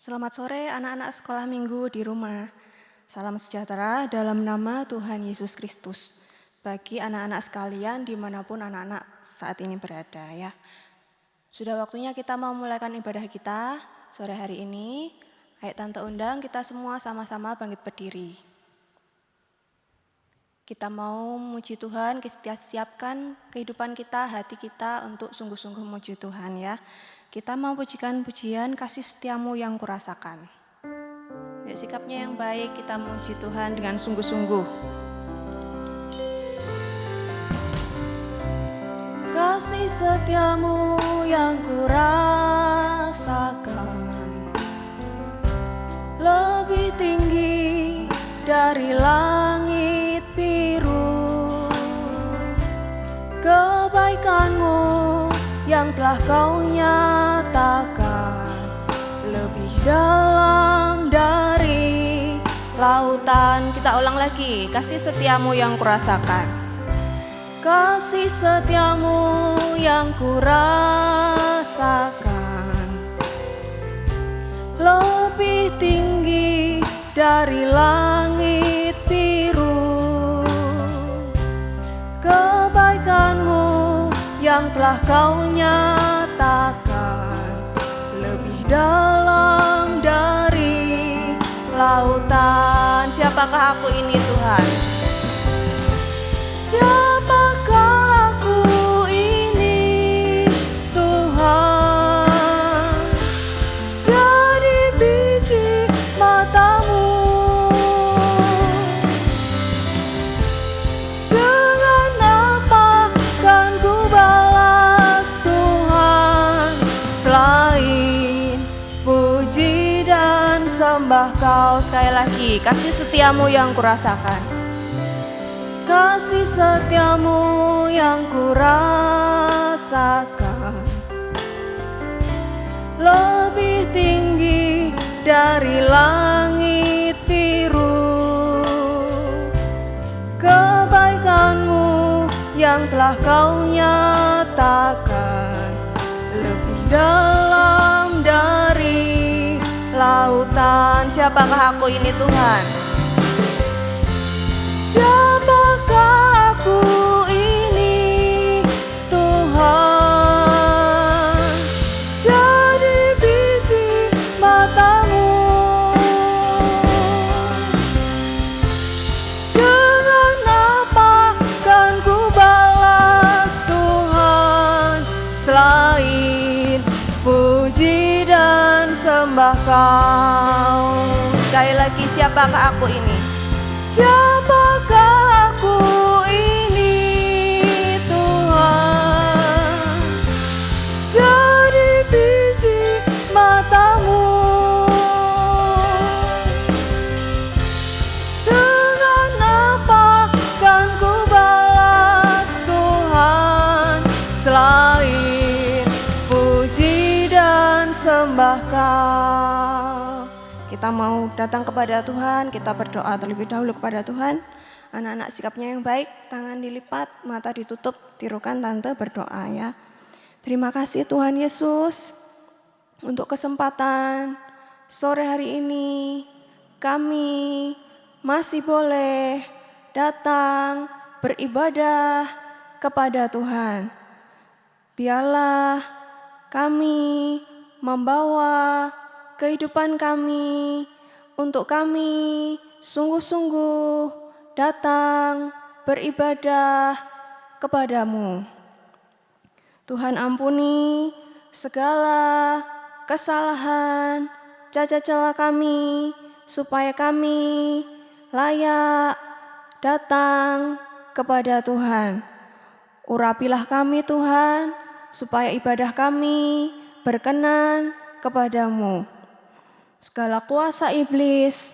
Selamat sore anak-anak sekolah minggu di rumah. Salam sejahtera dalam nama Tuhan Yesus Kristus. Bagi anak-anak sekalian dimanapun anak-anak saat ini berada ya. Sudah waktunya kita mau memulaikan ibadah kita sore hari ini. Ayo Tante undang kita semua sama-sama bangkit berdiri. Kita mau memuji Tuhan, kita siapkan kehidupan kita, hati kita untuk sungguh-sungguh memuji Tuhan ya. Kita mau pujikan pujian kasih setiamu yang kurasakan. Ya, sikapnya yang baik, kita memuji Tuhan dengan sungguh-sungguh. Kasih setiamu yang kurasakan lebih tinggi dari langit biru. Kebaikanmu yang telah kau nyatakan lebih dalam dari lautan. Kita ulang lagi, kasih setiamu yang kurasakan. Kasih setiamu yang kurasakan lebih tinggi dari langit biru. Kebaikanmu yang telah kau nyatakan lebih dalam dari lautan. Siapakah aku ini Tuhan? Siapakah aku ini Tuhan? Jadi biji matamu. Dengan apa kan ku balas Tuhan selain puji dan sembah Kau. Sekali lagi, kasih setiamu yang kurasakan. Kasih setiamu yang kurasakan lebih tinggi dari langit biru. Kebaikanmu yang telah kau nyatakan lebih dalam dari lautan. Siapakah aku ini Tuhan? Siapakah aku ini Tuhan? Jadi biji matamu. Dengan apa kan ku balas Tuhan selain puji dan sembah Kau. Sekali lagi, siapakah aku ini? Siapakah aku ini Tuhan? Jadi biji matamu. Dengan apa kan ku balas Tuhan selain puji dan sembah Kau. Kita mau datang kepada Tuhan, kita berdoa terlebih dahulu kepada Tuhan. Anak-anak sikapnya yang baik, tangan dilipat, mata ditutup, tirukan Tante berdoa ya. Terima kasih Tuhan Yesus untuk kesempatan sore hari ini kami masih boleh datang beribadah kepada Tuhan. Biarlah kami membawa kehidupan kami untuk kami sungguh-sungguh datang beribadah kepadamu. Tuhan ampuni segala kesalahan, cacat celah kami, supaya kami layak datang kepada Tuhan. Urapilah kami Tuhan, supaya ibadah kami berkenan kepadamu. Segala kuasa iblis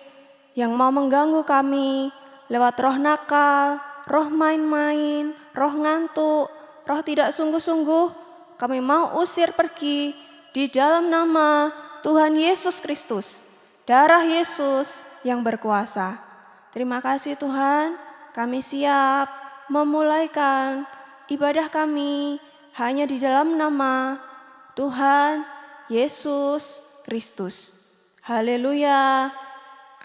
yang mau mengganggu kami lewat roh nakal, roh main-main, roh ngantuk, roh tidak sungguh-sungguh, kami mau usir pergi di dalam nama Tuhan Yesus Kristus, darah Yesus yang berkuasa. Terima kasih Tuhan, kami siap memulaikan ibadah kami hanya di dalam nama Tuhan Yesus Kristus. Haleluya.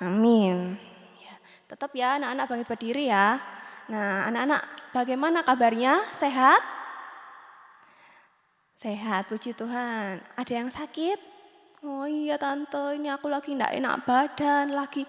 Amin. Ya, tetap ya anak-anak bangkit berdiri ya. Nah, anak-anak bagaimana kabarnya? Sehat? Sehat, puji Tuhan. Ada yang sakit? Oh iya tante, ini aku lagi enggak enak badan, lagi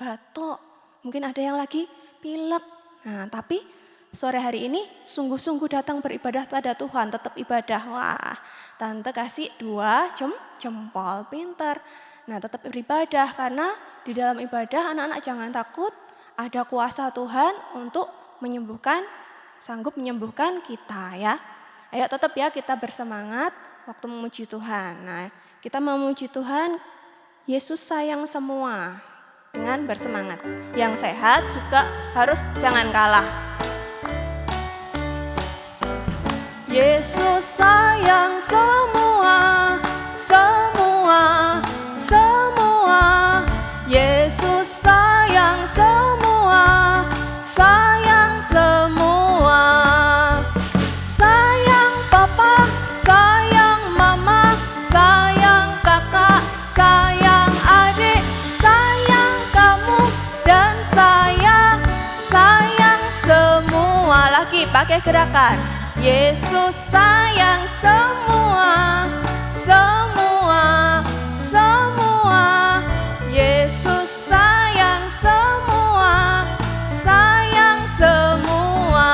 batuk. Mungkin ada yang lagi pilek. Nah, tapi sore hari ini sungguh-sungguh datang beribadah pada Tuhan, tetap ibadah. Wah, tante kasih 2 jempol, pintar. Nah, tetap beribadah karena di dalam ibadah anak-anak jangan takut, ada kuasa Tuhan untuk menyembuhkan, sanggup menyembuhkan kita ya. Ayo tetap ya kita bersemangat waktu memuji Tuhan. Nah, kita memuji Tuhan, Yesus sayang semua dengan bersemangat. Yang sehat juga harus jangan kalah. Yesus sayang semua, semua, semua. Yesus sayang semua, sayang semua. Sayang papa, sayang mama, sayang kakak, sayang adik, sayang kamu dan saya, sayang semua. Lagi pakai gerakan. Yesus sayang semua, semua, semua. Yesus sayang semua, sayang semua.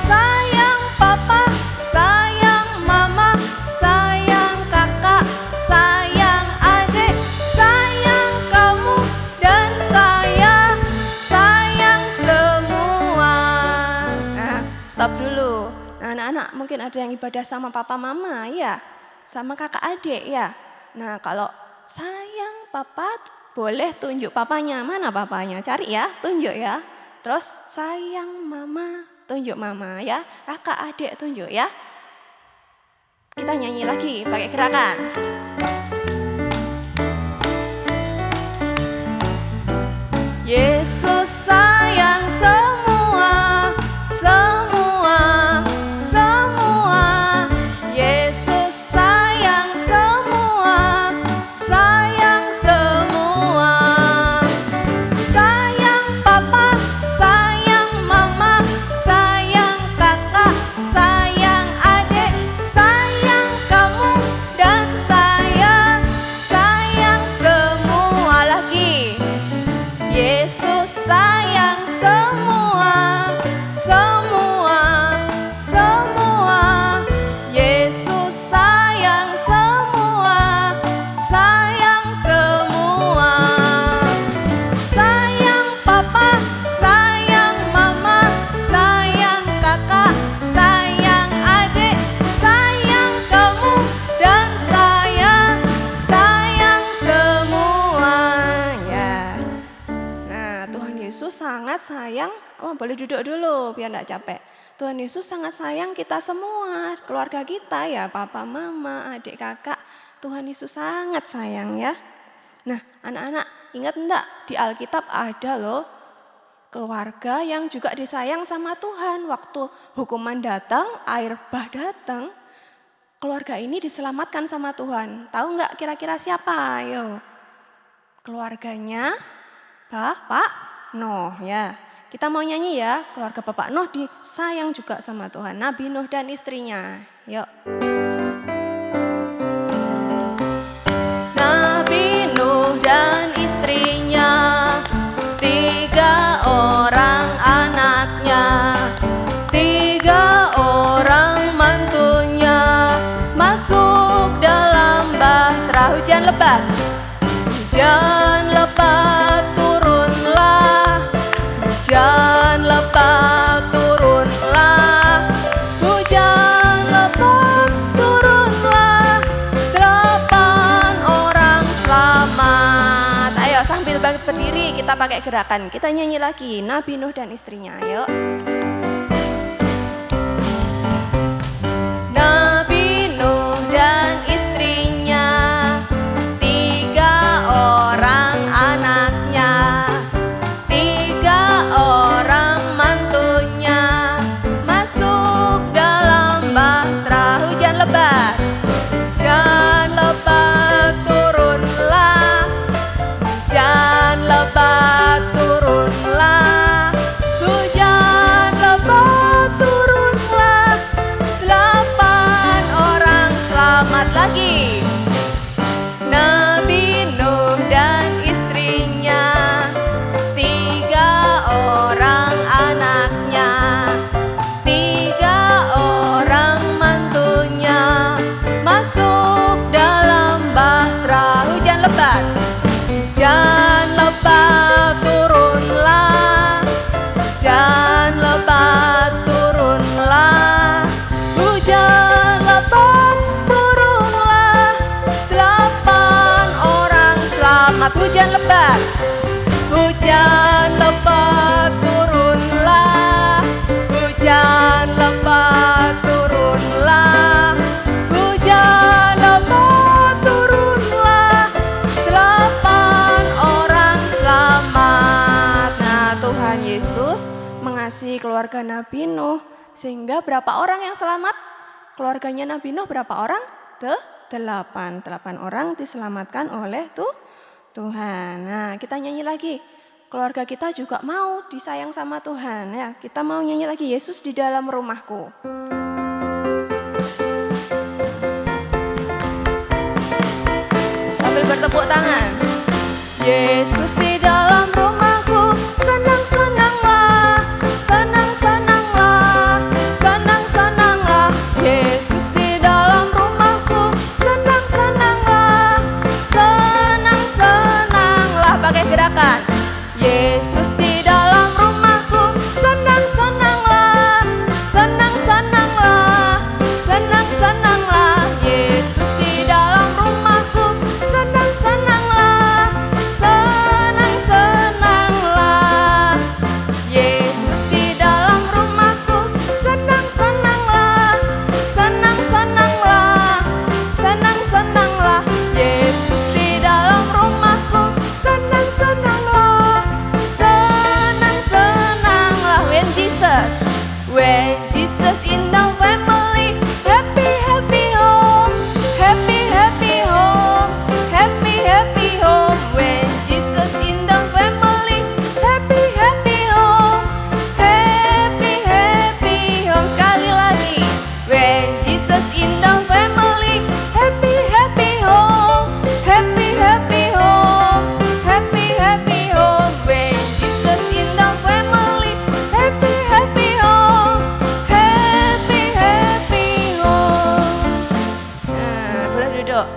Sayang papa, sayang mama, sayang kakak, sayang adik, sayang kamu dan saya, sayang semua. Nah, stop dulu. Nah, anak-anak mungkin ada yang ibadah sama papa mama ya, sama kakak adik ya. Nah, kalau sayang papa boleh tunjuk papanya, mana papanya? Cari ya, tunjuk ya. Terus sayang mama, tunjuk mama ya. Kakak adik tunjuk ya. Kita nyanyi lagi pakai gerakan. Yesus sayang semua, semua, semua. Yesus sayang semua, sayang semua. Sayang papa, sayang mama, sayang kakak, sayang adik, sayang kamu dan saya, sayang semua. Lagi. Yesus sayang semua, semua, semua. Yesus sayang semua, sayang semua. Sayang papa, sayang mama, sayang kakak, sayang adik, sayang kamu dan saya, sayang semua. Ya. Nah, Tuhan Yesus sangat sayang. Boleh duduk dulu biar enggak capek. Tuhan Yesus sangat sayang kita semua, keluarga kita ya, papa, mama, adik, kakak. Tuhan Yesus sangat sayang ya. Nah, anak-anak ingat enggak di Alkitab ada loh keluarga yang juga disayang sama Tuhan. Waktu hukuman datang, air bah datang, keluarga ini diselamatkan sama Tuhan. Tahu enggak kira-kira siapa? Ayo. Keluarganya Bapak Nuh ya. Kita mau nyanyi ya, keluarga Bapak Nuh disayang juga sama Tuhan. Nabi Nuh dan istrinya. Yuk. Nabi Nuh dan istrinya, 3 orang anaknya, 3 orang mantunya, masuk dalam bahtera hujan lebat. Hujan lebat turunlah, hujan lebat turunlah, hujan lebat turunlah, 8 orang selamat. Ayo sambil bangkit berdiri kita pakai gerakan. Kita nyanyi lagi Nabi Nuh dan istrinya. Ayo. Nabi Nuh dan istrinya, 3 orang anaknya, 3 orang mantunya, masuk dalam bahtera hujan lebat. Hujan lebat dekat. Hujan lebat turunlah, hujan lebat turunlah, hujan lebat turunlah, 8 orang selamat. Nah, Tuhan Yesus mengasihi keluarga Nabi Nuh, sehingga berapa orang yang selamat? Keluarganya Nabi Nuh berapa orang? 8 orang diselamatkan oleh Tuhan. Nah, kita nyanyi lagi. Keluarga kita juga mau disayang sama Tuhan ya. Kita mau nyanyi lagi, Yesus di dalam rumahku. Sambil bertepuk tangan. Yesus di dalam rumahku, senang-senanglah, senang-senanglah, senang-senanglah. Yesus di dalam rumahku, senang-senanglah, senang-senanglah. Pakai gerakan. Yesus di dalam rumahku, senang-senanglah, senang-senanglah, senang-senanglah. Yesus di dalam rumahku, senang-senanglah, senang-senanglah. Yesus di dalam rumahku, senang-senanglah, senang-senanglah, senang-senanglah. Yesus di dalam rumahku, senang-senanglah, senang-senanglah. When Jesus in the family, happy, happy home, happy, happy home, happy, happy home. When Jesus in the family, happy, happy home, happy, happy home. Sekali lagi. When Jesus in the family, happy, happy home, happy, happy home, happy, happy home. When Jesus in the family, happy, happy home, happy, happy home. Nah, boleh duduk.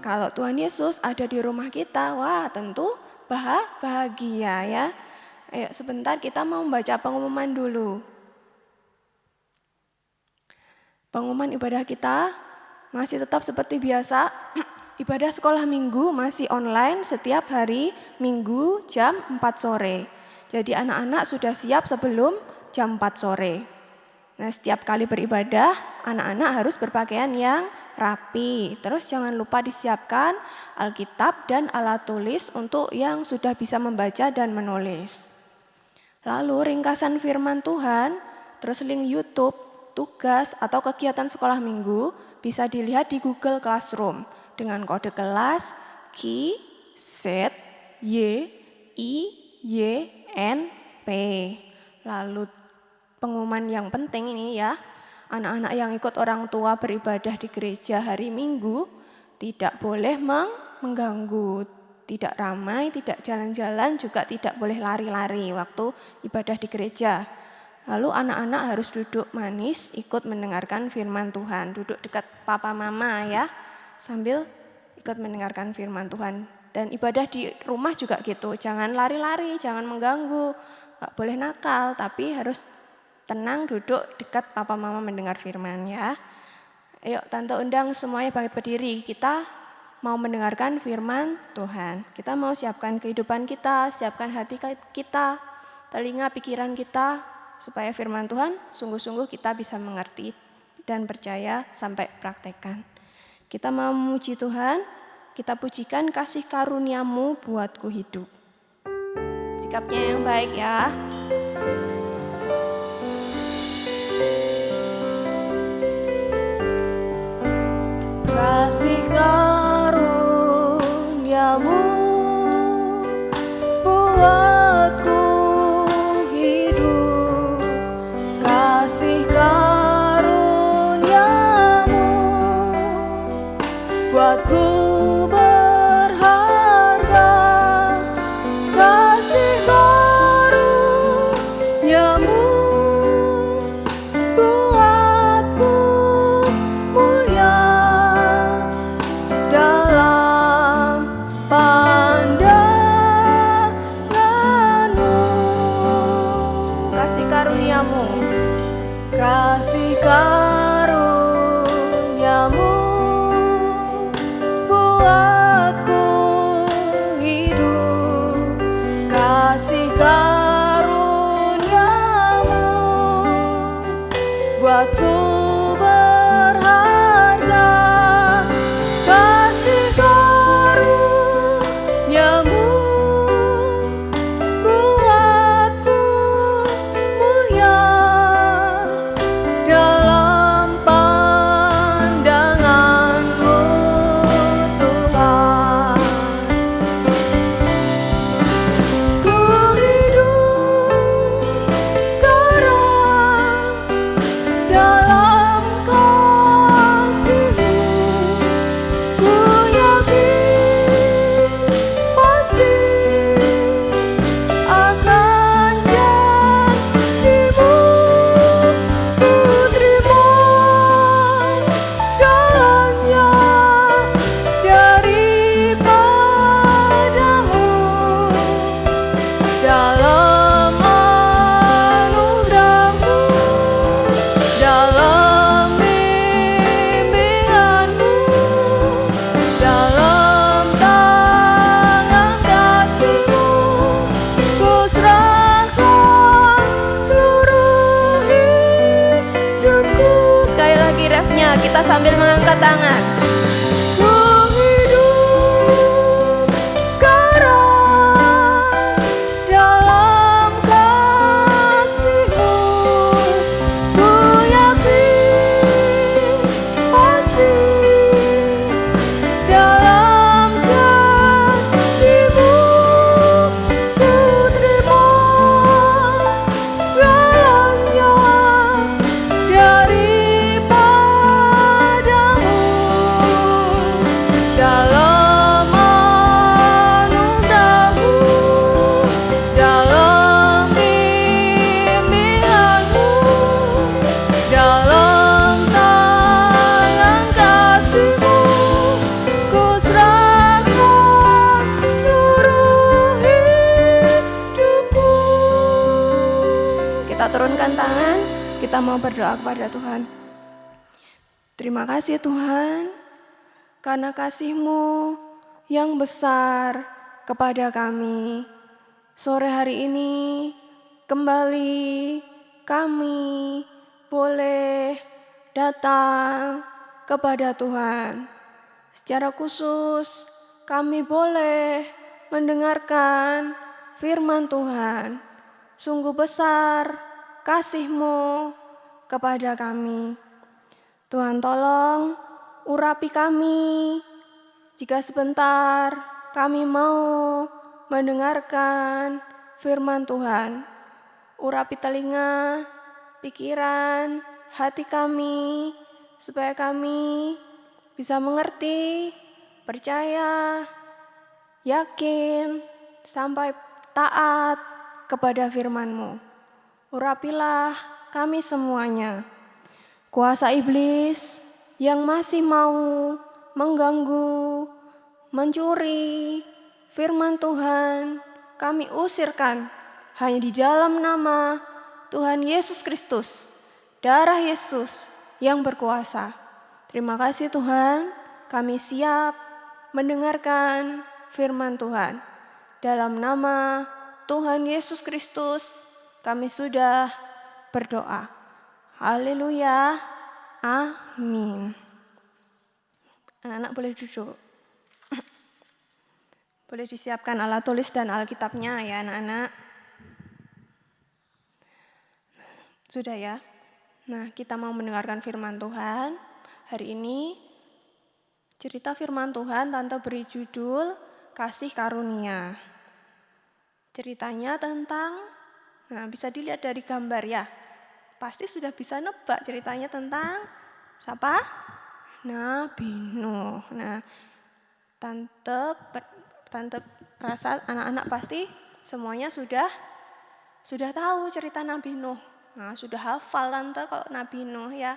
Kalau Tuhan Yesus ada di rumah kita, wah tentu bahagia ya. Ayo sebentar kita mau membaca pengumuman dulu. Pengumuman ibadah kita masih tetap seperti biasa. Ibadah sekolah minggu masih online setiap hari Minggu jam 4 sore. Jadi anak-anak sudah siap sebelum jam 4 sore. Nah, setiap kali beribadah, anak-anak harus berpakaian yang rapi. Terus jangan lupa disiapkan Alkitab dan alat tulis untuk yang sudah bisa membaca dan menulis. Lalu ringkasan firman Tuhan, terus link YouTube, tugas atau kegiatan sekolah minggu bisa dilihat di Google Classroom dengan kode kelas KZYIYNP. Lalu pengumuman yang penting ini ya, anak-anak yang ikut orang tua beribadah di gereja hari Minggu tidak boleh mengganggu, tidak ramai, tidak jalan-jalan, juga tidak boleh lari-lari waktu ibadah di gereja. Lalu anak-anak harus duduk manis ikut mendengarkan firman Tuhan, duduk dekat papa mama ya, sambil ikut mendengarkan firman Tuhan. Dan ibadah di rumah juga gitu, jangan lari-lari, jangan mengganggu, gak boleh nakal, tapi harus tenang duduk dekat papa mama mendengar firman ya. Ayo tante undang semuanya bangkit berdiri. Kita mau mendengarkan firman Tuhan. Kita mau siapkan kehidupan kita, siapkan hati kita, telinga pikiran kita, supaya firman Tuhan sungguh-sungguh kita bisa mengerti dan percaya sampai praktekkan. Kita mau memuji Tuhan, kita pujikan kasih karunia-Mu buatku hidup. Sikapnya yang baik ya. Kasih karunia-Mu buatku hidup, kasih karunia-Mu buatku berharga, kasih karunia-Mu buatku mulia dalam pandangan-Mu. Kasih karunia-Mu, kasih karunia-Mu buatku dalam pandangan-Mu Tuhan. Ku hidup sekarang dalam kasih-Mu. Ku yakin pasti akan janji-Mu. Ku terima segalanya daripada-Mu. Dalam anugerah-Mu, dalam bimbingan-Mu, dalam tangan kasih-Mu, ku serahkan seluruh hidupku. Sekali lagi refnya, kita sambil mengangkat tangan. Ku hidup sekarang dalam kasih-Mu. Ku yakin pasti dalam janji-Mu. Ku terima segalanya daripada-Mu. Dalam anugerah-Mu, dalam bimbingan-Mu, dalam tangan kasih-Mu, ku serahkan seluruh hidupku. Kita turunkan tangan, kita mau berdoa kepada Tuhan. Terima kasih Tuhan, karena kasih-Mu yang besar kepada kami. Sore hari ini kembali kami boleh datang kepada Tuhan. Secara khusus kami boleh mendengarkan firman Tuhan. Sungguh besar kasih-Mu kepada kami. Tuhan tolong urapi kami jika sebentar kami mau mendengarkan firman Tuhan. Urapi telinga, pikiran, hati kami, supaya kami bisa mengerti, percaya, yakin, sampai taat kepada firman-Mu. Urapilah kami semuanya. Kuasa iblis yang masih mau mengganggu, mencuri firman Tuhan, kami usirkan hanya di dalam nama Tuhan Yesus Kristus, darah Yesus yang berkuasa. Terima kasih Tuhan, kami siap mendengarkan firman Tuhan. Dalam nama Tuhan Yesus Kristus, kami sudah berdoa. Haleluya, amin. Anak-anak boleh duduk. Boleh disiapkan alat tulis dan Alkitabnya ya anak-anak. Sudah ya? Nah, kita mau mendengarkan firman Tuhan. Hari ini cerita firman Tuhan Tante beri judul Kasih Karunia. Ceritanya tentang, nah bisa dilihat dari gambar ya. Pasti sudah bisa nebak ceritanya tentang siapa? Nabi Nuh. Nah, Tante rasa anak-anak pasti semuanya sudah tahu cerita Nabi Nuh. Nah, sudah hafal Tante kalau Nabi Nuh ya.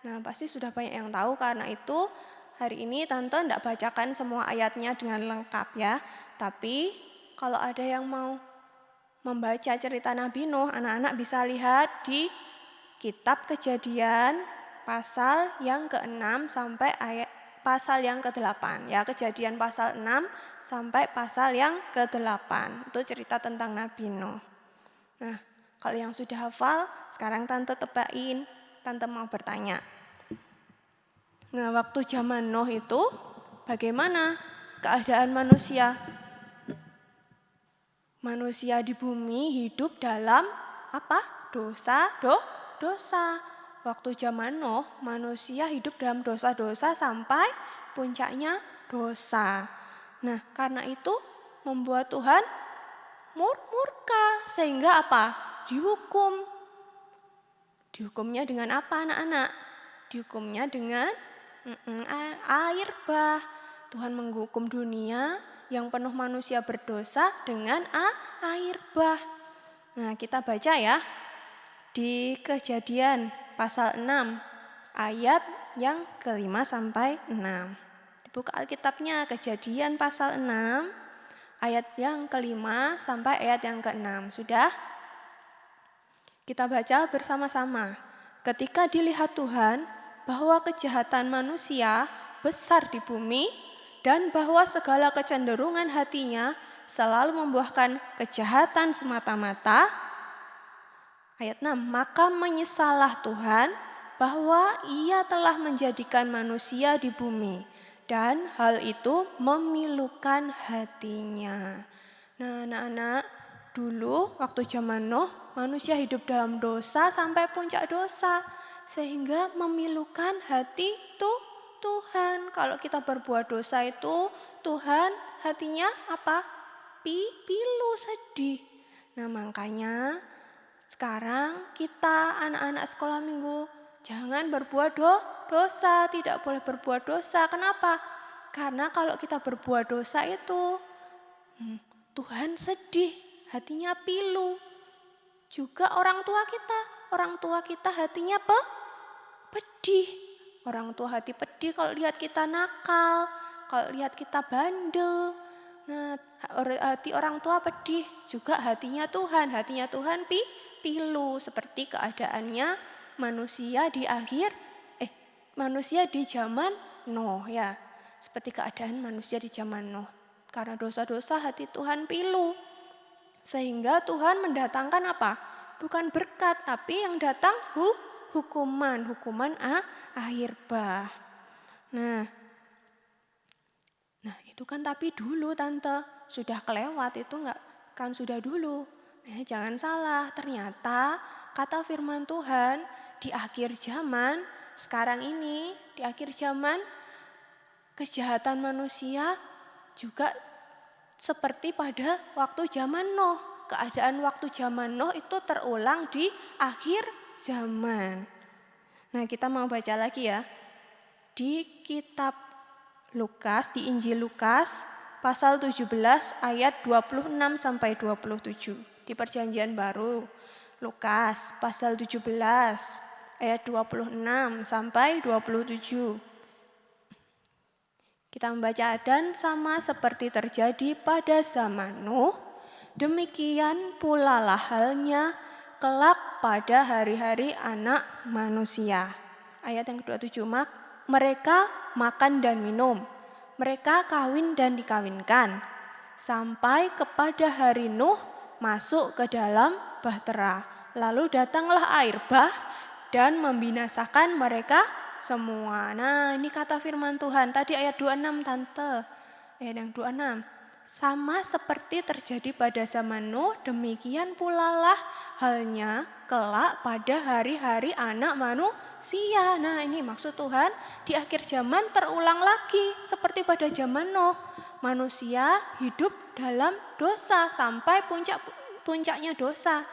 Nah, pasti sudah banyak yang tahu, karena itu hari ini Tante tidak bacakan semua ayatnya dengan lengkap ya. Tapi kalau ada yang mau membaca cerita Nabi Nuh, anak-anak bisa lihat di Kitab Kejadian pasal yang ke-6 sampai pasal yang ke-8. Ya, Kejadian pasal 6 sampai pasal yang ke-8. Itu cerita tentang Nabi Nuh. Nah, kalau yang sudah hafal, sekarang Tante tebakin. Tante mau bertanya. Nah, waktu zaman Nuh itu bagaimana keadaan manusia? Manusia di bumi hidup dalam apa? Dosa. waktu zaman Nuh, manusia hidup dalam dosa-dosa sampai puncaknya dosa. Nah, karena itu membuat Tuhan murka, sehingga apa? Dihukum. Dihukumnya dengan apa anak-anak? Dihukumnya dengan air bah. Tuhan menghukum dunia yang penuh manusia berdosa dengan air bah. Nah, kita baca ya di Kejadian pasal 6 ayat yang ke-5 sampai 6. Dibuka Alkitabnya, Kejadian pasal 6 ayat yang ke-5 sampai ayat yang ke-6. Sudah? Kita baca bersama-sama. Ketika dilihat Tuhan bahwa kejahatan manusia besar di bumi dan bahwa segala kecenderungan hatinya selalu membuahkan kejahatan semata-mata. Ayat 6, maka menyesallah Tuhan bahwa ia telah menjadikan manusia di bumi dan hal itu memilukan hatinya. Nah, anak-anak, dulu waktu zaman Nuh, manusia hidup dalam dosa sampai puncak dosa sehingga memilukan hati Tuhan. Kalau kita berbuat dosa itu, Tuhan hatinya apa? Pilu, sedih. Nah, makanya sekarang kita anak-anak sekolah minggu jangan berbuat dosa, tidak boleh berbuat dosa. Kenapa? Karena kalau kita berbuat dosa itu Tuhan sedih, hatinya pilu. Juga orang tua kita hatinya pedih. Orang tua hati pedih kalau lihat kita nakal, kalau lihat kita bandel. Nah, hati orang tua pedih, juga hatinya Tuhan pilu, seperti keadaannya manusia di zaman Nuh ya. Seperti keadaan manusia di zaman Nuh. Karena dosa-dosa hati Tuhan pilu. Sehingga Tuhan mendatangkan apa? Bukan berkat, tapi yang datang hukuman air bah. Nah, itu kan tapi dulu tante, sudah kelewat itu kan sudah dulu. Jangan salah, ternyata kata firman Tuhan di akhir zaman, sekarang ini di akhir zaman, kejahatan manusia juga seperti pada waktu zaman Nuh. Keadaan waktu zaman Nuh itu terulang di akhir zaman. Nah, kita mau baca lagi ya. Di kitab Lukas, di Injil Lukas pasal 17 ayat 26 sampai 27. Di Perjanjian Baru, Lukas pasal 17 ayat 26 sampai 27. Kita membaca, dan sama seperti terjadi pada zaman Nuh, demikian pula lah halnya kelak pada hari-hari anak manusia. Ayat yang ke-27, mereka makan dan minum, mereka kawin dan dikawinkan, sampai kepada hari Nuh masuk ke dalam bahtera. Lalu datanglah air bah dan membinasakan mereka semua. Nah, ini kata firman Tuhan. Tadi ayat 26 tante. Ayat yang 26. Sama seperti terjadi pada zaman Nuh, demikian pula lah halnya kelak pada hari-hari anak manusia. Nah, ini maksud Tuhan, di akhir zaman terulang lagi seperti pada zaman Nuh. Manusia hidup dalam dosa sampai puncaknya dosa.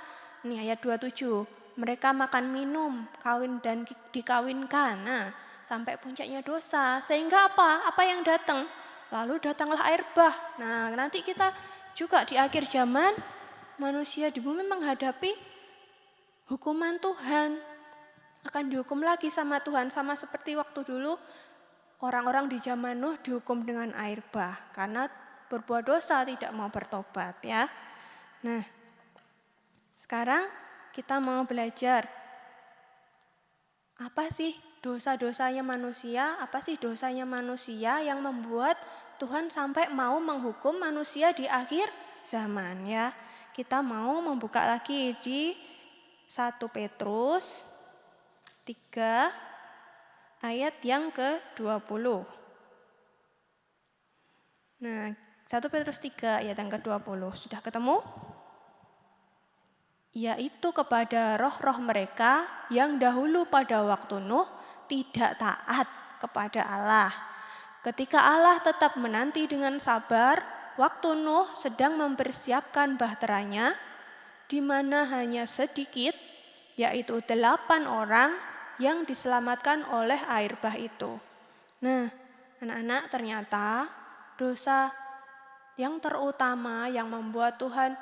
Ini ayat 27. Mereka makan minum, kawin dan dikawinkan. Nah, sampai puncaknya dosa. Sehingga apa? Apa yang datang? Lalu datanglah air bah. Nah, nanti kita juga di akhir zaman manusia di bumi menghadapi hukuman Tuhan. Akan dihukum lagi sama Tuhan, sama seperti waktu dulu orang-orang di zaman Nuh dihukum dengan air bah karena berbuat dosa, tidak mau bertobat ya. Nah, sekarang kita mau belajar apa sih dosa-dosanya manusia, apa sih dosanya manusia yang membuat Tuhan sampai mau menghukum manusia di akhir zaman ya. Kita mau membuka lagi di 1 Petrus 3 ayat yang ke-20. Nah, 1 Petrus 3 ayat yang ke-20. Sudah ketemu? yaitu kepada roh-roh mereka yang dahulu pada waktu Nuh tidak taat kepada Allah. Ketika Allah tetap menanti dengan sabar, waktu Nuh sedang mempersiapkan bahteranya, di mana hanya sedikit, yaitu 8 orang yang diselamatkan oleh air bah itu. Nah, anak-anak, ternyata dosa yang terutama yang membuat Tuhan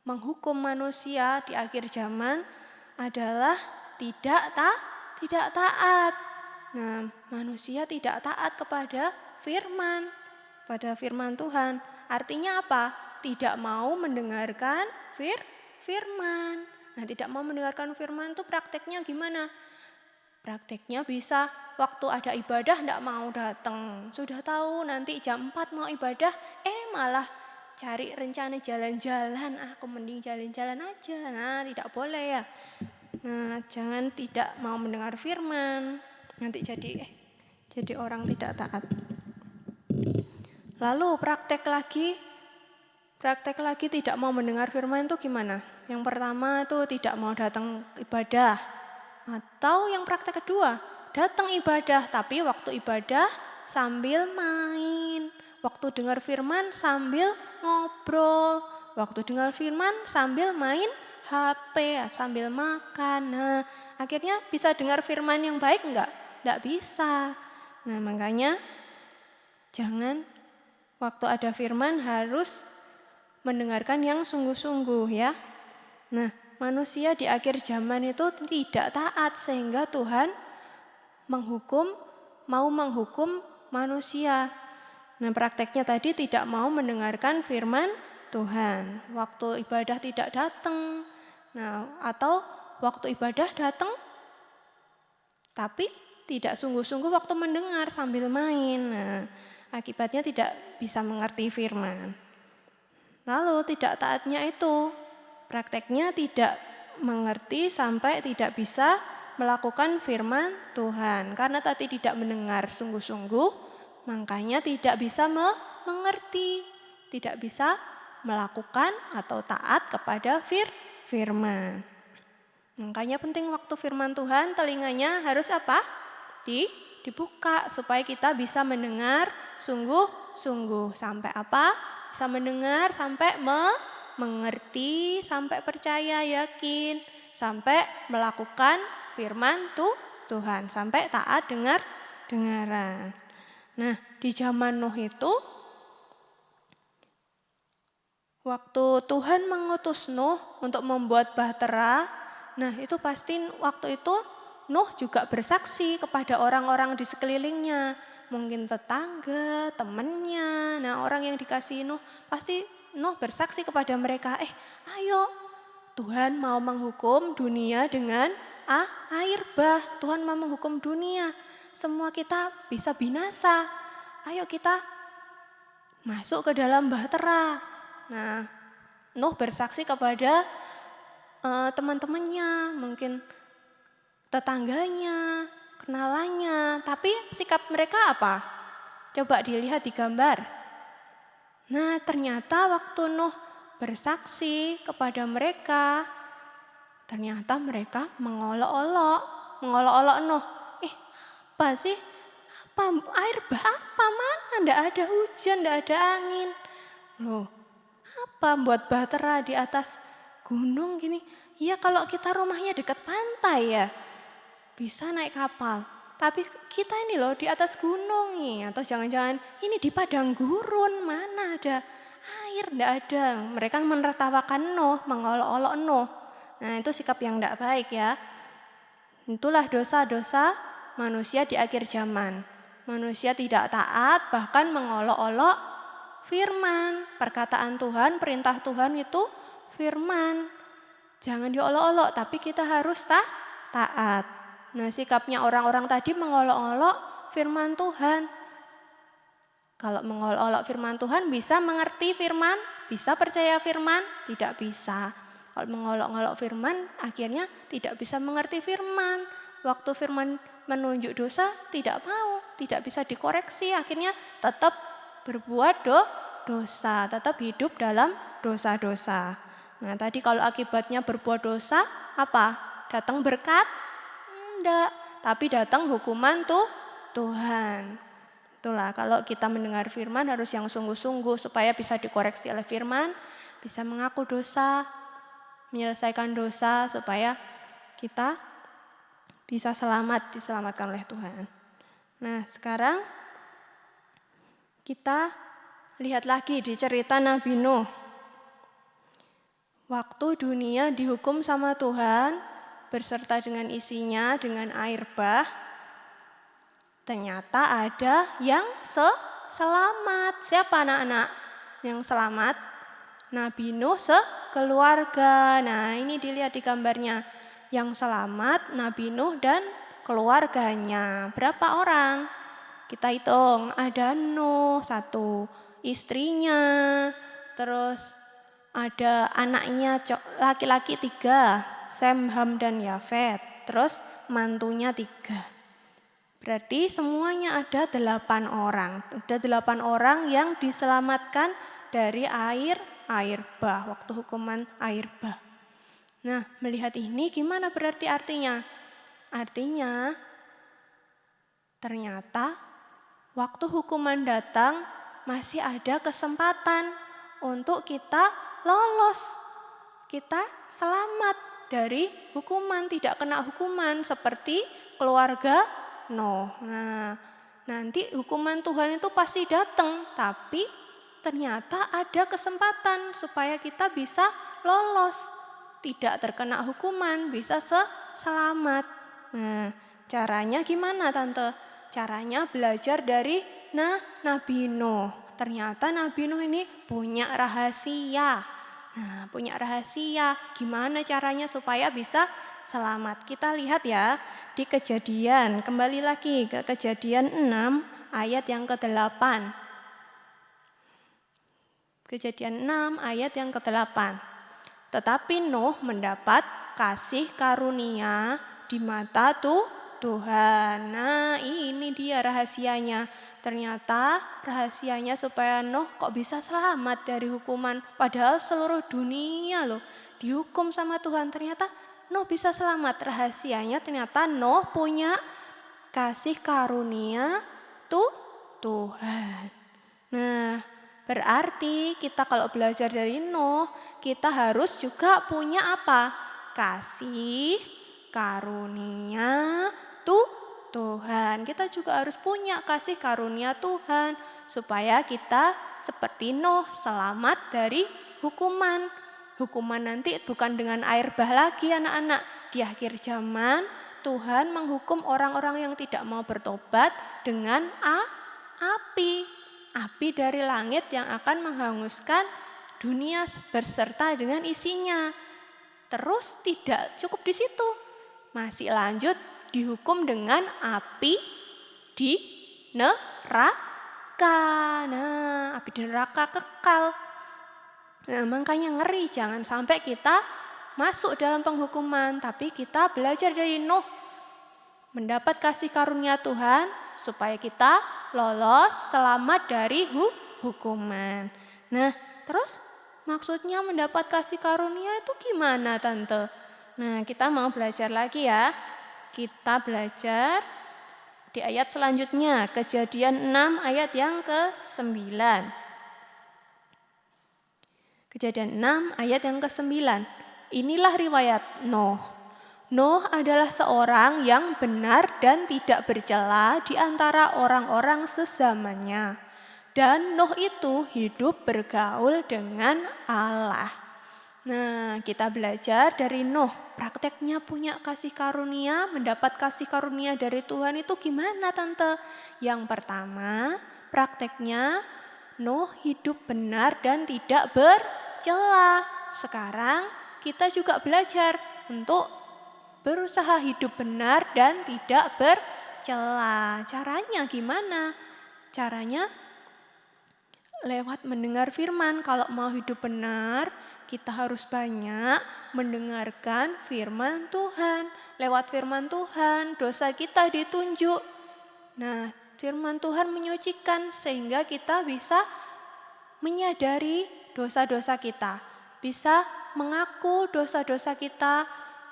menghukum manusia di akhir zaman adalah tidak taat. Nah, manusia tidak taat kepada firman Tuhan. Artinya apa? Tidak mau mendengarkan firman. Nah, tidak mau mendengarkan firman itu prakteknya gimana? Prakteknya bisa waktu ada ibadah tidak mau datang. Sudah tahu nanti jam 4 mau ibadah, malah cari rencana jalan-jalan. Aku mending jalan-jalan aja. Nah, tidak boleh ya. Nah, jangan tidak mau mendengar firman. Nanti jadi orang tidak taat. Lalu praktek lagi tidak mau mendengar firman itu gimana? Yang pertama itu tidak mau datang ibadah. Atau yang praktek kedua, datang ibadah tapi waktu ibadah sambil main. Waktu dengar firman sambil ngobrol. Waktu dengar firman sambil main HP, sambil makan. Nah, akhirnya bisa dengar firman yang baik enggak? Enggak bisa. Nah, makanya jangan waktu ada firman harus mendengarkan yang sungguh-sungguh ya. Nah, manusia di akhir zaman itu tidak taat sehingga Tuhan mau menghukum manusia. Nah, prakteknya tadi tidak mau mendengarkan firman Tuhan. Waktu ibadah tidak datang. Nah, atau waktu ibadah datang tapi tidak sungguh-sungguh waktu mendengar sambil main. Nah, akibatnya tidak bisa mengerti firman. Lalu tidak taatnya itu prakteknya tidak mengerti sampai tidak bisa melakukan firman Tuhan. Karena tadi tidak mendengar sungguh-sungguh, makanya tidak bisa mengerti, tidak bisa melakukan atau taat kepada firman. Makanya penting waktu firman Tuhan telinganya harus apa? Dibuka supaya kita bisa mendengar sungguh-sungguh. Sampai apa? Bisa mendengar sampai mengerti, sampai percaya, yakin, sampai melakukan firman Tuhan, sampai taat dengaran. Nah, di zaman Nuh itu waktu Tuhan mengutus Nuh untuk membuat bahtera, nah itu pasti waktu itu Nuh juga bersaksi kepada orang-orang di sekelilingnya, mungkin tetangga, temannya. Nah, orang yang dikasihi Nuh pasti Nuh bersaksi kepada mereka, ayo Tuhan mau menghukum dunia dengan air bah. Tuhan mau menghukum dunia, semua kita bisa binasa. Ayo kita masuk ke dalam bahtera. Nah, Nuh bersaksi kepada teman-temannya, mungkin tetangganya, kenalannya. Tapi sikap mereka apa? Coba dilihat di gambar. Nah, ternyata waktu Nuh bersaksi kepada mereka, ternyata mereka mengolok-olok Nuh. Apa sih? Air bah apa? Mana? Nggak ada hujan, nggak ada angin. Loh, apa buat bahtera di atas gunung gini? Ya kalau kita rumahnya dekat pantai ya, bisa naik kapal. Tapi kita ini loh di atas gunung nih. Atau jangan-jangan ini di padang gurun, mana ada air, nggak ada. Mereka menertawakan Nuh, mengolok-olok Nuh. Nah, itu sikap yang nggak baik ya. Itulah dosa-dosa manusia di akhir zaman. Manusia tidak taat, bahkan mengolok-olok firman. Perkataan Tuhan, perintah Tuhan itu firman. Jangan diolok-olok, tapi kita harus taat. Nah, sikapnya orang-orang tadi mengolok-olok firman Tuhan. Kalau mengolok-olok firman Tuhan bisa mengerti firman, bisa percaya firman, tidak bisa. Kalau mengolok-olok firman akhirnya tidak bisa mengerti firman. Waktu firman menunjuk dosa tidak mau, tidak bisa dikoreksi, akhirnya tetap berbuat dosa, tetap hidup dalam dosa-dosa. Nah, tadi kalau akibatnya berbuat dosa, apa? Datang berkat? Enggak, tapi datang hukuman Tuhan. Itulah kalau kita mendengar firman harus yang sungguh-sungguh supaya bisa dikoreksi oleh firman, bisa mengaku dosa, menyelesaikan dosa supaya kita bisa diselamatkan oleh Tuhan. Nah, sekarang kita lihat lagi di cerita Nabi Nuh. Waktu dunia dihukum sama Tuhan, berserta dengan isinya, dengan air bah, ternyata ada yang selamat. Siapa anak-anak yang selamat? Nabi Nuh sekeluarga. Nah, ini dilihat di gambarnya. Yang selamat Nabi Nuh dan keluarganya. Berapa orang? Kita hitung. Ada Nuh, 1, istrinya, terus ada anaknya laki-laki 3, Sem, Ham, dan Yafet. Terus mantunya 3. Berarti semuanya ada 8 orang. Ada 8 orang yang diselamatkan dari air bah, waktu hukuman air bah. Nah, melihat ini gimana berarti artinya? Artinya, ternyata waktu hukuman datang masih ada kesempatan untuk kita lolos. Kita selamat dari hukuman, tidak kena hukuman seperti keluarga Nuh. Nah, nanti hukuman Tuhan itu pasti datang, tapi ternyata ada kesempatan supaya kita bisa lolos, tidak terkena hukuman, bisa selamat. Nah, caranya gimana Tante? Caranya belajar dari Nabi Nuh. Ternyata Nabi Nuh ini punya rahasia. Nah, punya rahasia. Gimana caranya supaya bisa selamat? Kita lihat ya di Kejadian. Kembali lagi ke Kejadian 6 ayat yang ke-8. Kejadian 6 ayat yang ke-8. Tetapi Nuh mendapat kasih karunia di mata Tuhan. Nah, ini dia rahasianya. Ternyata rahasianya supaya Nuh kok bisa selamat dari hukuman. Padahal seluruh dunia loh dihukum sama Tuhan. Ternyata Nuh bisa selamat. Rahasianya ternyata Nuh punya kasih karunia Tuhan. Nah, berarti kita kalau belajar dari Nuh, kita harus juga punya apa? Kasih karunia Tuhan. Kita juga harus punya kasih karunia Tuhan supaya kita seperti Nuh selamat dari hukuman. Hukuman nanti bukan dengan air bah lagi anak-anak. Di akhir zaman Tuhan menghukum orang-orang yang tidak mau bertobat dengan api. Api dari langit yang akan menghanguskan dunia berserta dengan isinya. Terus tidak cukup di situ. Masih lanjut dihukum dengan api di neraka. Nah, api di neraka kekal. Nah, makanya ngeri, jangan sampai kita masuk dalam penghukuman, tapi kita belajar dari Nuh, mendapat kasih karunia Tuhan supaya kita lolos selamat dari hukuman. Nah, terus maksudnya mendapat kasih karunia itu gimana Tante? Nah, kita mau belajar lagi ya. Kita belajar di ayat selanjutnya, Kejadian 6 ayat yang ke-9. Kejadian 6 ayat yang ke-9. Inilah riwayat Nuh. Nuh adalah seorang yang benar dan tidak bercela di antara orang-orang sezamannya. Dan Nuh itu hidup bergaul dengan Allah. Nah, kita belajar dari Nuh. Prakteknya punya kasih karunia, mendapat kasih karunia dari Tuhan itu gimana Tante? Yang pertama, prakteknya Nuh hidup benar dan tidak bercela. Sekarang kita juga belajar untuk berusaha hidup benar dan tidak bercela. Caranya gimana? Caranya lewat mendengar firman. Kalau mau hidup benar, kita harus banyak mendengarkan firman Tuhan. Lewat firman Tuhan, dosa kita ditunjuk. Nah, firman Tuhan menyucikan sehingga kita bisa menyadari dosa-dosa kita. Bisa mengaku dosa-dosa kita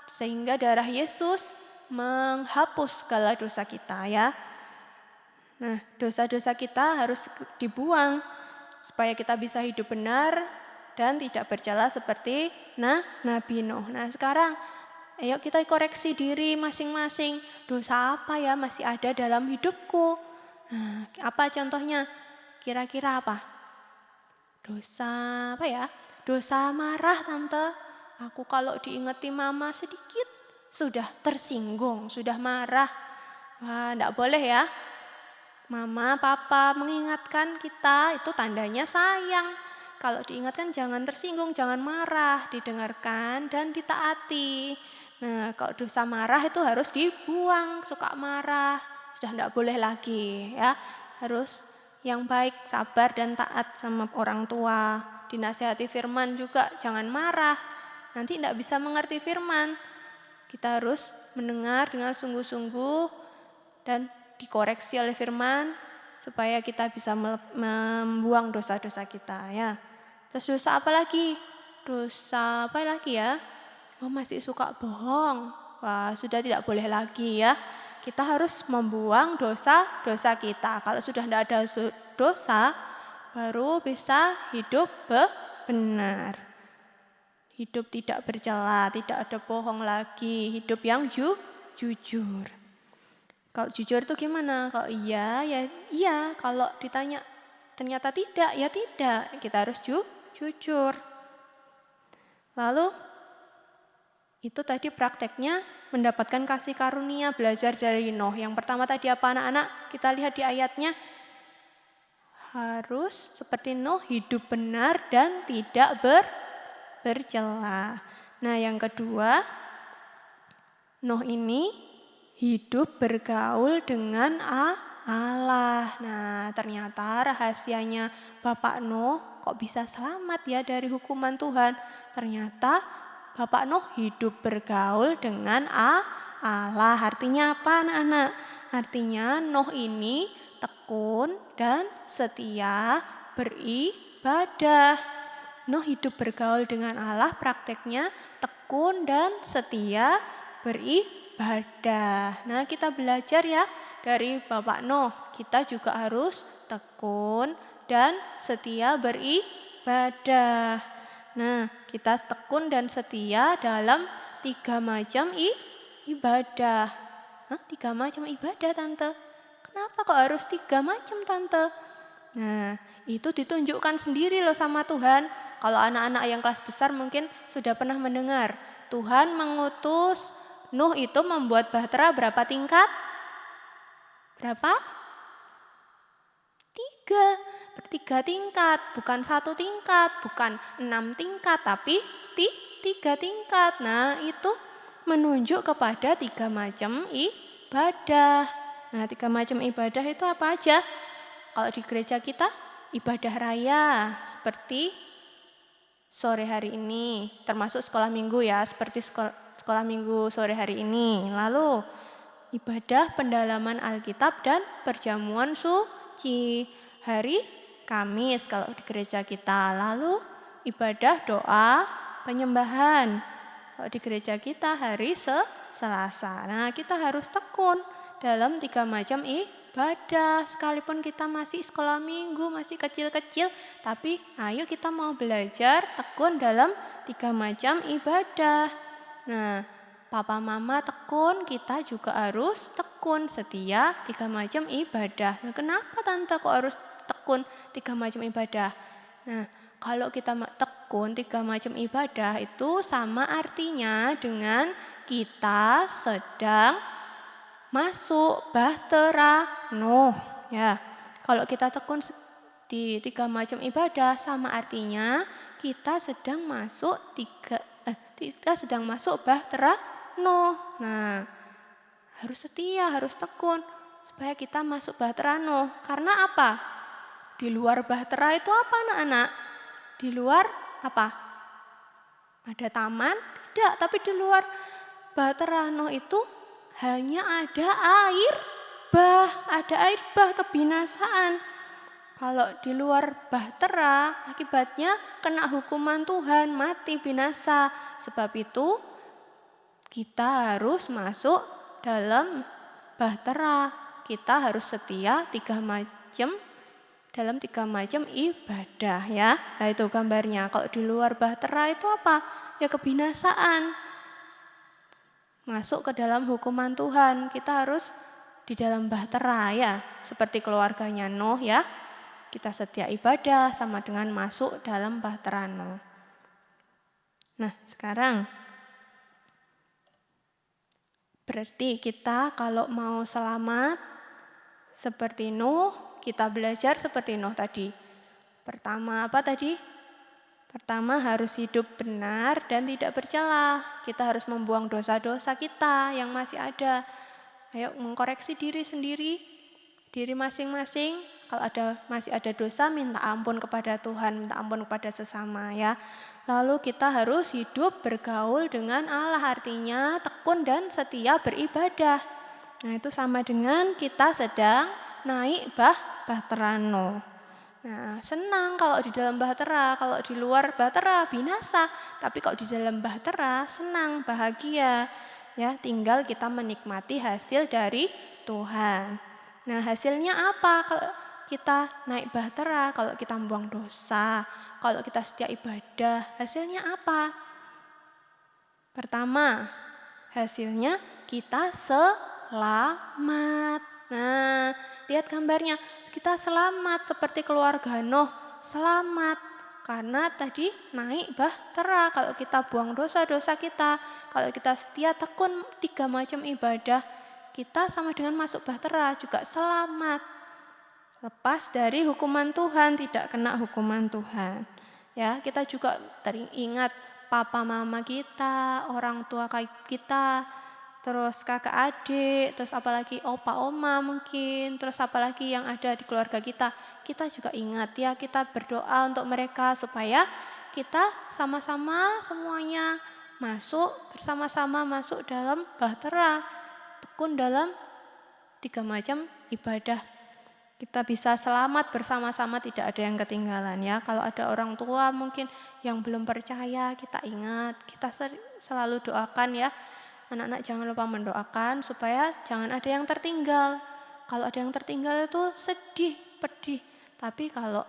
sehingga darah Yesus menghapus segala dosa kita ya. Nah, dosa-dosa kita harus dibuang supaya kita bisa hidup benar dan tidak bercela seperti Nabi Nuh. Nah, sekarang ayo kita koreksi diri masing-masing. Dosa apa ya masih ada dalam hidupku? Nah, apa contohnya? Kira-kira apa? Dosa apa ya? Dosa marah, Tante. Aku kalau diingeti mama sedikit sudah tersinggung, sudah marah. Wah, enggak boleh ya. Mama, papa mengingatkan kita itu tandanya sayang. Kalau diingatkan jangan tersinggung, jangan marah, didengarkan dan ditaati. Nah, kalau dosa marah itu harus dibuang, suka marah. Sudah enggak boleh lagi ya. Harus yang baik, sabar dan taat sama orang tua. Dinasihati firman juga jangan marah. Nanti enggak bisa mengerti firman. Kita harus mendengar dengan sungguh-sungguh dan dikoreksi oleh firman supaya kita bisa membuang dosa-dosa kita ya. Terus dosa apa lagi? Dosa apa lagi ya? Oh, masih suka bohong. Wah, sudah tidak boleh lagi ya. Kita harus membuang dosa-dosa kita. Kalau sudah tidak ada dosa, baru bisa hidup benar. Hidup tidak bercela, tidak ada bohong lagi. Hidup yang jujur. Kalau jujur itu gimana? Kalau iya, ya iya. Kalau ditanya ternyata tidak, ya tidak. Kita harus jujur. Lalu, itu tadi prakteknya mendapatkan kasih karunia, belajar dari Nuh. Yang pertama tadi apa anak-anak? Kita lihat di ayatnya. Harus seperti Nuh hidup benar dan tidak bercela. Nah, yang kedua, Nuh ini hidup bergaul dengan Allah. Nah, ternyata rahasianya Bapak Nuh kok bisa selamat ya dari hukuman Tuhan. Ternyata Bapak Nuh hidup bergaul dengan Allah. Artinya apa anak-anak? Artinya Nuh ini tekun dan setia beribadah. Nuh hidup bergaul dengan Allah, prakteknya tekun dan setia beribadah. Nah, kita belajar ya dari Bapak Nuh. Kita juga harus tekun dan setia beribadah. Nah, kita tekun dan setia dalam 3 macam ibadah. 3 macam ibadah, Tante. Kenapa kok harus 3 macam, Tante? Nah, itu ditunjukkan sendiri loh sama Tuhan. Kalau anak-anak yang kelas besar mungkin sudah pernah mendengar. Tuhan mengutus Nuh itu membuat bahtera berapa tingkat? Berapa? 3. 3 tingkat, bukan 1 tingkat, bukan 6 tingkat, tapi 3 tingkat. Nah, itu menunjuk kepada 3 macam ibadah. Nah, 3 macam ibadah itu apa aja? Kalau di gereja kita, ibadah raya, seperti sore hari ini, termasuk sekolah minggu ya, seperti sekolah minggu sore hari ini. Lalu ibadah pendalaman Alkitab dan perjamuan suci hari Kamis kalau di gereja kita. Lalu ibadah doa penyembahan kalau di gereja kita hari Selasa. Nah, kita harus tekun dalam 3 macam ibadah. Sekalipun kita masih sekolah minggu, masih kecil-kecil, tapi ayo kita mau belajar tekun dalam 3 macam ibadah. Nah, papa mama tekun, kita juga harus tekun, setia 3 macam ibadah. Nah, kenapa Tante kok harus tekun 3 macam ibadah? Nah, kalau kita tekun 3 macam ibadah itu sama artinya dengan kita sedang masuk bahtera Nuh. Ya, kalau kita tekun di 3 macam ibadah sama artinya kita sedang masuk bahtera Nuh. Nah, harus setia, harus tekun supaya kita masuk bahtera Nuh. Karena apa? Di luar bahtera itu apa anak-anak? Di luar apa? Ada taman? Tidak, tapi di luar bahtera Nuh itu hanya ada air bah kebinasaan. Kalau di luar bahtera, akibatnya kena hukuman Tuhan, mati, binasa. Sebab itu kita harus masuk dalam bahtera. Kita harus setia dalam 3 macam ibadah ya. Nah itu gambarnya. Kalau di luar bahtera itu apa? Ya kebinasaan. Masuk ke dalam hukuman Tuhan. Kita harus di dalam bahtera ya. Seperti keluarganya Nuh ya. Kita setia ibadah sama dengan masuk dalam bahtera Nuh. Nah sekarang berarti kita kalau mau selamat seperti Nuh, kita belajar seperti Nuh tadi. Pertama apa tadi? Pertama harus hidup benar dan tidak bercela. Kita harus membuang dosa-dosa kita yang masih ada. Ayo mengkoreksi diri sendiri, diri masing-masing. Kalau masih ada dosa, minta ampun kepada Tuhan, minta ampun kepada sesama ya. Lalu kita harus hidup bergaul dengan Allah, artinya tekun dan setia beribadah. Nah itu sama dengan kita sedang naik bahtera Nuh. Nah senang kalau di dalam bahtera, kalau di luar bahtera binasa. Tapi kalau di dalam bahtera senang, bahagia. Ya, tinggal kita menikmati hasil dari Tuhan. Nah hasilnya apa kalau kita naik bahtera, kalau kita membuang dosa, kalau kita setia ibadah, hasilnya apa? Pertama, hasilnya kita selamat. Nah, lihat gambarnya, kita selamat seperti keluarga Nuh, selamat. Karena tadi naik bahtera, kalau kita buang dosa-dosa kita, kalau kita setia tekun 3 macam ibadah, kita sama dengan masuk bahtera juga selamat. Lepas dari hukuman Tuhan, tidak kena hukuman Tuhan. Ya, kita juga teringat papa mama kita, orang tua kita, terus kakak adik, terus apalagi opa oma mungkin, terus apalagi yang ada di keluarga kita. Kita juga ingat ya, kita berdoa untuk mereka supaya kita sama-sama semuanya bersama-sama masuk dalam bahtera, tekun dalam 3 macam ibadah. Kita bisa selamat bersama-sama, tidak ada yang ketinggalan ya. Kalau ada orang tua mungkin yang belum percaya, kita ingat, kita selalu doakan ya. Anak-anak jangan lupa mendoakan supaya jangan ada yang tertinggal. Kalau ada yang tertinggal itu sedih, pedih. Tapi kalau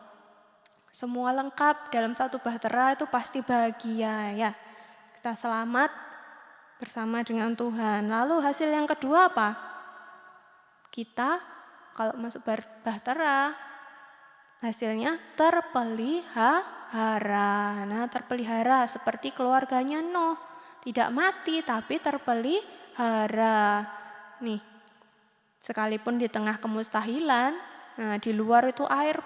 semua lengkap dalam satu bahtera itu pasti bahagia ya. Kita selamat bersama dengan Tuhan. Lalu hasil yang kedua apa? Kita kalau masuk bahtera, hasilnya terpelihara. Nah, terpelihara seperti keluarganya Nuh. Tidak mati, tapi terpelihara. Nih, sekalipun di tengah kemustahilan, nah di luar itu air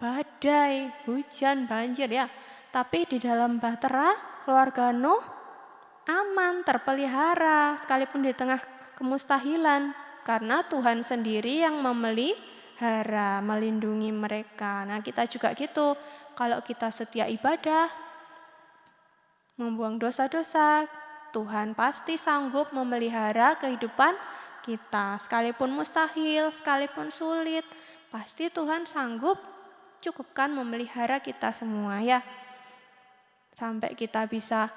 badai, hujan, banjir ya. Tapi di dalam bahtera, keluarga Nuh aman, terpelihara, sekalipun di tengah kemustahilan. Karena Tuhan sendiri yang memelihara, melindungi mereka. Nah kita juga gitu, kalau kita setia ibadah, membuang dosa-dosa, Tuhan pasti sanggup memelihara kehidupan kita. Sekalipun mustahil, sekalipun sulit, pasti Tuhan sanggup cukupkan memelihara kita semua ya. Sampai kita bisa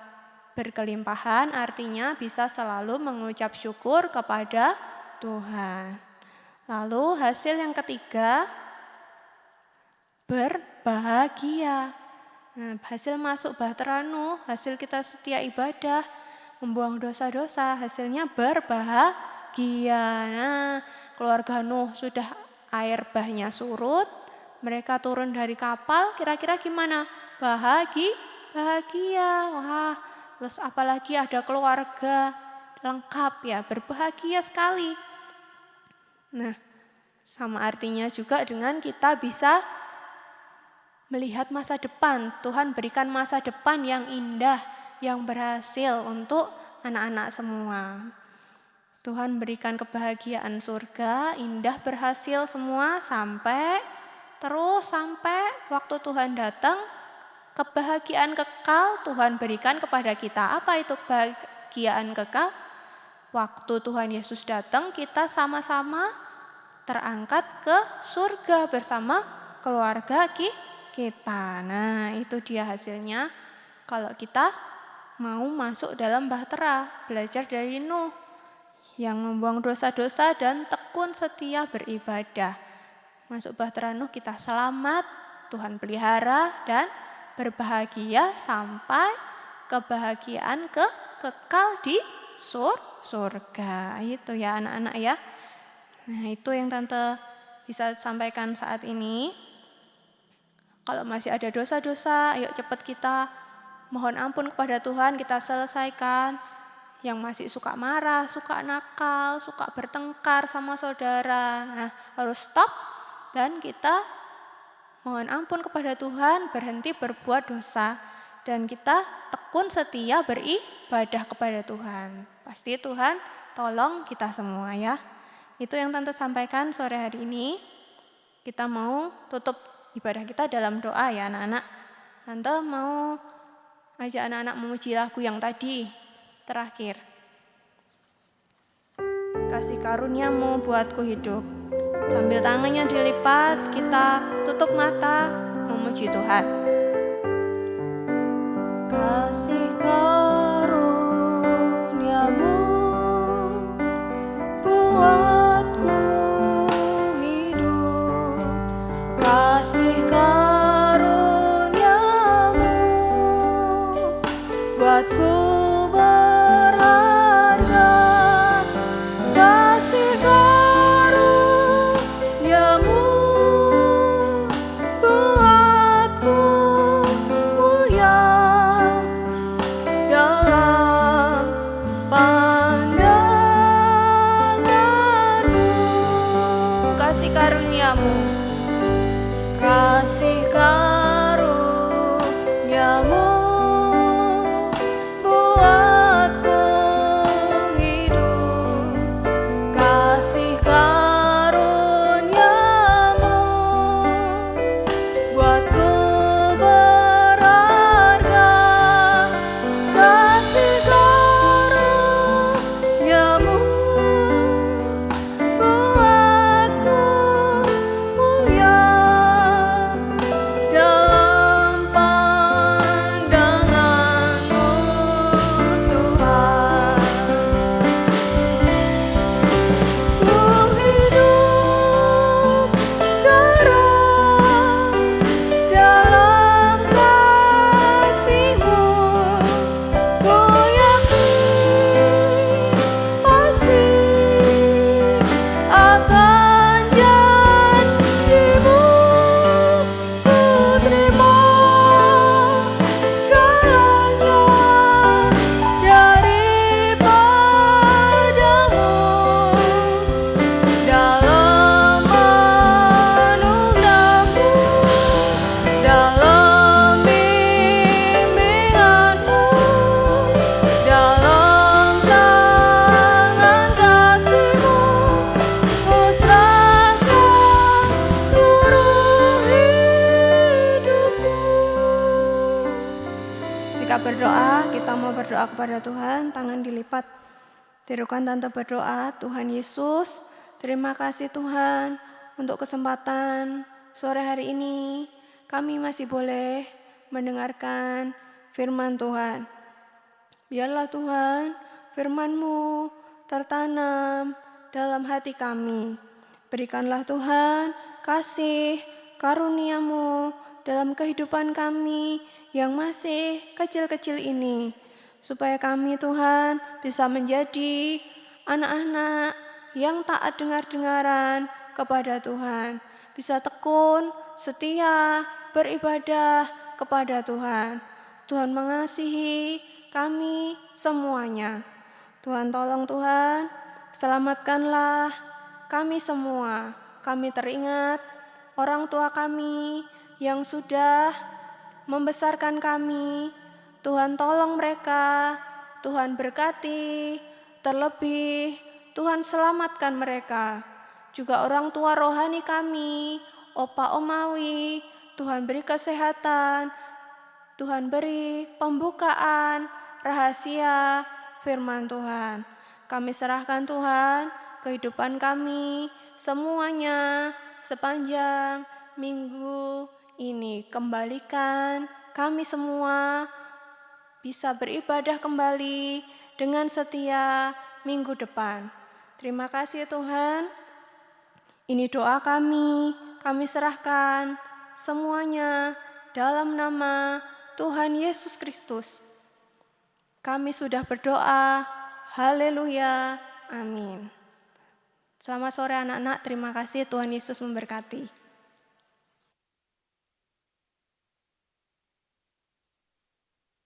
berkelimpahan, artinya bisa selalu mengucap syukur kepada Tuhan. Lalu hasil yang ketiga, berbahagia. Nah, hasil masuk bahtera Nuh, hasil kita setia ibadah, membuang dosa-dosa, hasilnya berbahagia. Nah, keluarga Nuh sudah air bahnya surut, mereka turun dari kapal, kira-kira gimana? Bahagia. Wah, terus apalagi ada keluarga lengkap ya, berbahagia sekali. Nah, sama artinya juga dengan kita bisa melihat masa depan. Tuhan berikan masa depan yang indah, yang berhasil untuk anak-anak semua. Tuhan berikan kebahagiaan surga, indah, berhasil semua sampai waktu Tuhan datang, kebahagiaan kekal Tuhan berikan kepada kita. Apa itu kebahagiaan kekal? Waktu Tuhan Yesus datang, kita sama-sama terangkat ke surga bersama keluarga kita. Nah, itu dia hasilnya kalau kita mau masuk dalam bahtera, belajar dari Nuh yang membuang dosa-dosa dan tekun setia beribadah. Masuk bahtera Nuh kita selamat, Tuhan pelihara dan berbahagia sampai kebahagiaan kekal di surga. Itu ya anak-anak ya. Nah, itu yang Tante bisa sampaikan saat ini. Kalau masih ada dosa-dosa, ayo cepat kita mohon ampun kepada Tuhan, kita selesaikan. Yang masih suka marah, suka nakal, suka bertengkar sama saudara, nah harus stop dan kita mohon ampun kepada Tuhan, berhenti berbuat dosa, dan kita tekun setia beribadah kepada Tuhan. Pasti Tuhan tolong kita semua ya. Itu yang Tante sampaikan sore hari ini. Kita mau tutup ibadah kita dalam doa ya anak-anak. Tante mau ajak anak-anak memuji lagu yang tadi, terakhir. Kasih karuniamu buatku hidup. Sambil tangannya dilipat, kita tutup mata memuji Tuhan. Kasih karuniamu buatku hidup. Kasih karuniamu buatku berharga. Kasih karuniamu buatku mulia dalam pandanganmu. Kasih karuniamu, kasih karuniamu buatku hidup. Kasih karuniamu buatku berharga. Kasih karuniamu buatku mulia dalam pandanganmu Tuhan. Ku hidup sekarang dalam kasih-Mu. Ku yakin pasti akan janji-Mu. Ku terima segalanya daripada-Mu. Dalam anugerah-Mu, dalam bimbingan-Mu, dalam tangan kasih-Mu, ku serahkan seluruh hidupku. Sikap berdoa, kita mau berdoa kepada Tuhan, tangan dilipat. Tirukan Tante berdoa. Tuhan Yesus, terima kasih Tuhan untuk kesempatan sore hari ini. Kami masih boleh mendengarkan firman Tuhan. Biarlah Tuhan firman-Mu tertanam dalam hati kami. Berikanlah Tuhan kasih karunia-Mu dalam kehidupan kami yang masih kecil-kecil ini. Supaya kami Tuhan bisa menjadi anak-anak yang taat dengar-dengaran kepada Tuhan. Bisa tekun, setia, beribadah kepada Tuhan. Tuhan mengasihi kami semuanya. Tuhan tolong Tuhan, selamatkanlah kami semua. Kami teringat orang tua kami yang sudah membesarkan kami. Tuhan tolong mereka, Tuhan berkati, terlebih Tuhan selamatkan mereka. Juga orang tua rohani kami, opa omawi, Tuhan beri kesehatan, Tuhan beri pembukaan, rahasia, firman Tuhan. Kami serahkan Tuhan kehidupan kami semuanya sepanjang minggu ini. Kembalikan kami semua bisa beribadah kembali dengan setia minggu depan. Terima kasih Tuhan. Ini doa kami serahkan semuanya dalam nama Tuhan Yesus Kristus. Kami sudah berdoa, haleluya, amin. Selamat sore anak-anak, terima kasih, Tuhan Yesus memberkati.